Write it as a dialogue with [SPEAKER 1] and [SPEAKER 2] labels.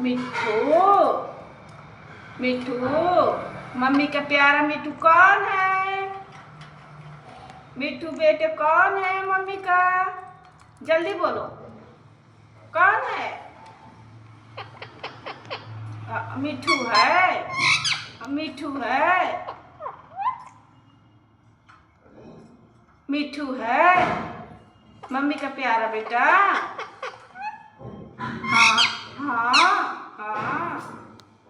[SPEAKER 1] मिठू, मिठू, mummy का प्यारा मिठू कौन है? मिठू बेटे कौन है मम्मी का? जल्दी बोलो, कौन है? मिठू है, मिठू है, मिठू है मम्मी का प्यारा बेटा। हाँ हाँ।